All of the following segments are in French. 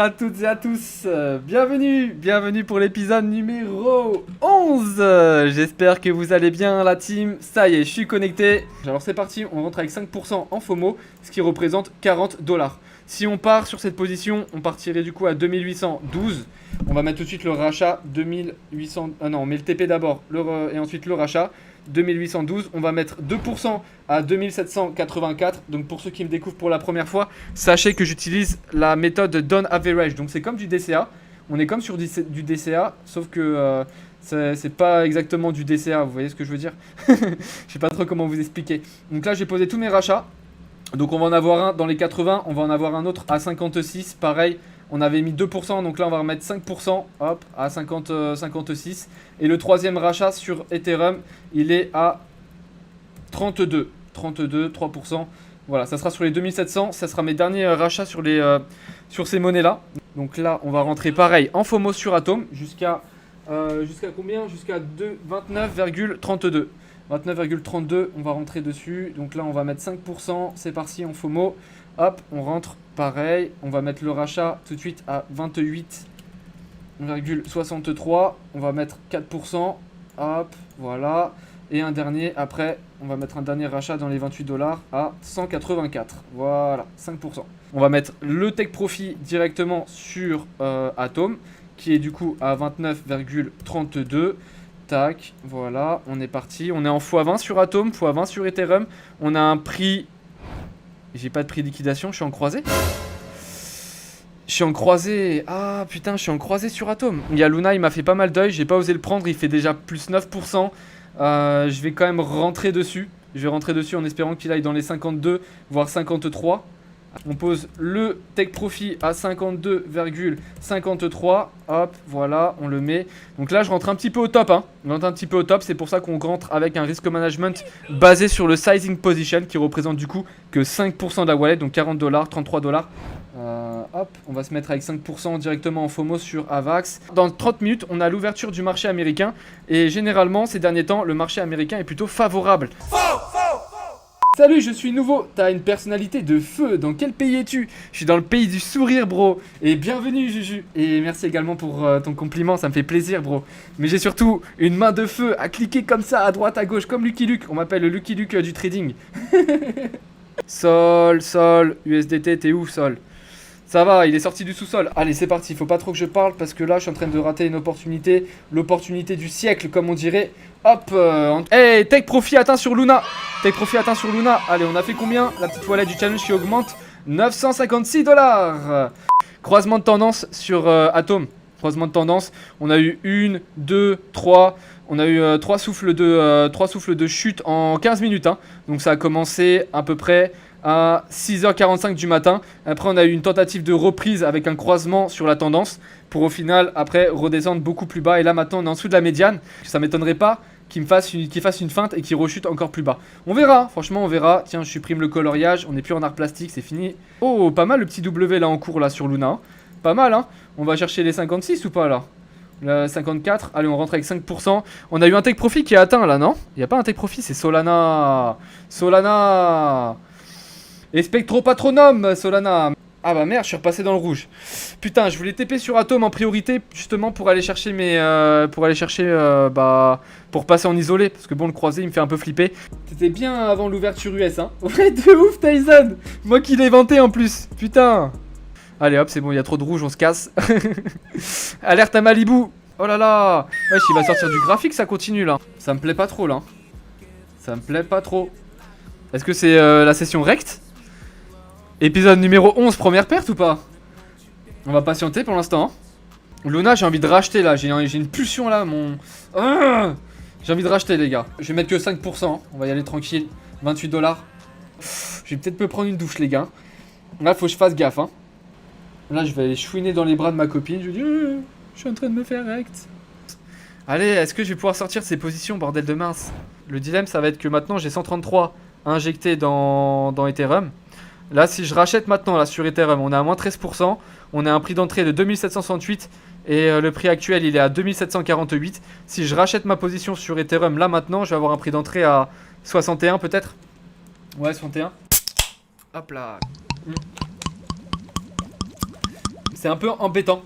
à toutes et à tous, bienvenue pour l'épisode numéro 11. J'espère que vous allez bien la team, ça y est, je suis connecté. Alors c'est parti, on rentre avec 5% en FOMO, ce qui représente 40 $. Si on part sur cette position, on partirait du coup à 2812. On va mettre tout de suite le rachat, 2800, ah non, on met le TP d'abord et ensuite le rachat. 2812, on va mettre 2% à 2784. Donc pour ceux qui me découvrent pour la première fois, sachez que j'utilise la méthode Down Average. Donc c'est comme du DCA, on est comme sur du DCA, sauf que c'est pas exactement du DCA, vous voyez ce que je veux dire. Je sais pas trop comment vous expliquer. Donc là j'ai posé tous mes rachats. Donc on va en avoir un dans les 80, on va en avoir un autre à 56, pareil. On avait mis 2%, donc là on va remettre 5%, hop, à 56. Et le troisième rachat sur Ethereum, il est à 32, 3%. Voilà, ça sera sur les 2700, ça sera mes derniers rachats sur ces monnaies-là. Donc là, on va rentrer pareil en FOMO sur Atom jusqu'à combien? Jusqu'à 29,32. 29,32, on va rentrer dessus. Donc là, on va mettre 5%, c'est parti en FOMO. Hop, on rentre pareil. On va mettre le rachat tout de suite à 28,63. On va mettre 4%. Hop, voilà. Et un dernier, après, on va mettre un dernier rachat dans les 28 $ à 184. Voilà, 5%. On va mettre le Take Profit directement sur Atom, qui est du coup à 29,32. Tac, voilà, on est parti. On est en x20 sur Atom, x20 sur Ethereum. On a un prix... J'ai pas de prix de liquidation, je suis en croisé. Je suis en croisé. Ah putain, je suis en croisé sur Atom. Il y a Luna, il m'a fait pas mal d'œil. J'ai pas osé le prendre, il fait déjà plus 9%. Je vais quand même rentrer dessus. Je vais rentrer dessus en espérant qu'il aille dans les 52, voire 53. On pose le Take Profit à 52,53. Hop, voilà, on le met. Donc là, je rentre un petit peu au top. Je rentre un petit peu au top. C'est pour ça qu'on rentre avec un risk management basé sur le sizing position qui représente du coup que 5% de la wallet, donc 40 $, 33 $. Hop, on va se mettre avec 5% directement en FOMO sur Avax. Dans 30 minutes, on a l'ouverture du marché américain. Et généralement, ces derniers temps, le marché américain est plutôt favorable. Salut, je suis nouveau. T'as une personnalité de feu. Dans quel pays es-tu? Je suis dans le pays du sourire, bro. Et bienvenue, Juju. Et merci également pour ton compliment, ça me fait plaisir, bro. Mais j'ai surtout une main de feu à cliquer comme ça, à droite, à gauche, comme Lucky Luke. On m'appelle le Lucky Luke du trading. Sol, USDT, t'es où, Sol? Ça va, il est sorti du sous-sol. Allez, c'est parti, faut pas trop que je parle parce que là, je suis en train de rater une opportunité. L'opportunité du siècle, comme on dirait. Hop, hey, Take Profit atteint sur Luna. Take Profit atteint sur Luna. Allez, on a fait combien? La petite wallet du challenge qui augmente. 956 $. Croisement de tendance sur Atom. Croisement de tendance. On a eu 1, 2, 3. On a eu 3 souffles de chute en 15 minutes. Donc ça a commencé à peu près à 6h45 du matin. Après on a eu une tentative de reprise avec un croisement sur la tendance pour au final après redescendre beaucoup plus bas. Et là maintenant on est en dessous de la médiane. Ça m'étonnerait pas qu'il fasse une feinte et qu'il rechute encore plus bas. On verra, franchement on verra. Tiens, je supprime le coloriage, on n'est plus en art plastique, c'est fini. Oh, pas mal le petit W là en cours là sur Luna. Pas mal On va chercher les 56 ou pas là? Le 54, allez on rentre avec 5%. On a eu un Take Profit qui est atteint là, non? Il n'y a pas un Take Profit, c'est Solana. Et Spectro Patronum, Solana. Ah bah merde, je suis repassé dans le rouge. Putain, je voulais TP sur Atom en priorité justement pour aller chercher pour passer en isolé parce que bon le croisé il me fait un peu flipper. C'était bien avant l'ouverture US Ouais de ouf Tyson. Moi qui l'ai vanté en plus. Putain. Allez hop, c'est bon, il y a trop de rouge, on se casse. Alerte à Malibu. Oh là là. Wesh, il va sortir du graphique, ça continue là. Ça me plaît pas trop là. Ça me plaît pas trop. Est-ce que c'est la session rect? Épisode numéro 11, première perte ou pas? On va patienter pour l'instant. Luna, j'ai envie de racheter là. J'ai une pulsion là, j'ai envie de racheter les gars. Je vais mettre que 5%. On va y aller tranquille. 28 $. Je vais peut-être me prendre une douche les gars. Là, faut que je fasse gaffe Là, je vais aller chouiner dans les bras de ma copine. Je lui dis, je suis en train de me faire rect. Allez, est-ce que je vais pouvoir sortir de ces positions, bordel de mince? Le dilemme, ça va être que maintenant, j'ai 133 injectés dans Ethereum. Là, si je rachète maintenant là sur Ethereum, on est à moins 13%. On a un prix d'entrée de 2768 et le prix actuel, il est à 2748. Si je rachète ma position sur Ethereum, là maintenant, je vais avoir un prix d'entrée à 61 peut-être. Ouais, 61. Hop là. C'est un peu embêtant.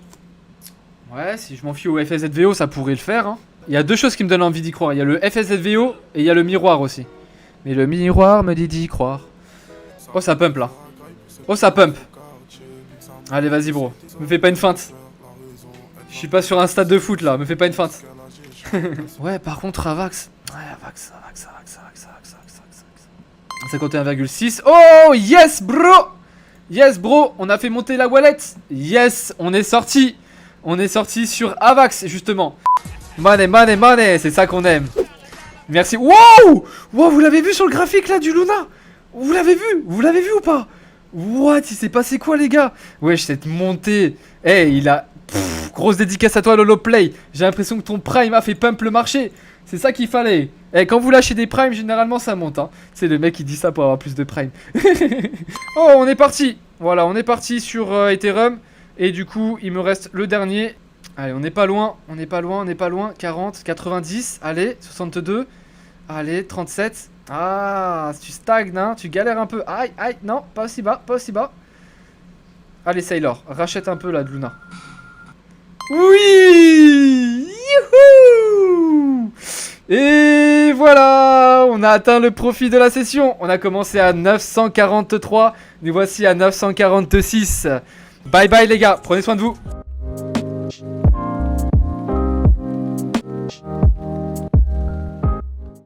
Ouais, si je m'en fie au FSZVO, ça pourrait le faire. Hein. Il y a 2 choses qui me donnent envie d'y croire. Il y a le FSZVO et il y a le miroir aussi. Mais le miroir me dit d'y croire. Oh, ça pump là. Oh, ça pump. Allez, vas-y, bro. Me fais pas une feinte. Je suis pas sur un stade de foot là. Me fais pas une feinte. Ouais, par contre, Avax. Ouais, Avax. 51,6. Oh, yes, bro. Yes, bro. On a fait monter la wallet. Yes, on est sorti. On est sorti sur Avax, justement. Money. C'est ça qu'on aime. Merci. Wow! Wow, vous l'avez vu sur le graphique là du Luna? Vous l'avez vu? Vous l'avez vu ou pas? What? Il s'est passé quoi, les gars? Wesh, cette montée. Eh, il a... Pff, grosse dédicace à toi, Lolo Play. J'ai l'impression que ton prime a fait pump le marché. C'est ça qu'il fallait. Eh, quand vous lâchez des primes, généralement ça monte. Hein. C'est le mec qui dit ça pour avoir plus de prime. Oh, on est parti. Voilà, on est parti sur Ethereum. Et du coup, il me reste le dernier. Allez, on n'est pas loin. 40, 90. Allez, 62. Allez, 37. Ah, tu stagnes, hein. Tu galères un peu. Aïe, non, pas aussi bas, Allez, Sailor, rachète un peu là de Luna. Oui! Youhou! Et voilà, on a atteint le profit de la session. On a commencé à 943, nous voici à 946. Bye bye les gars, prenez soin de vous.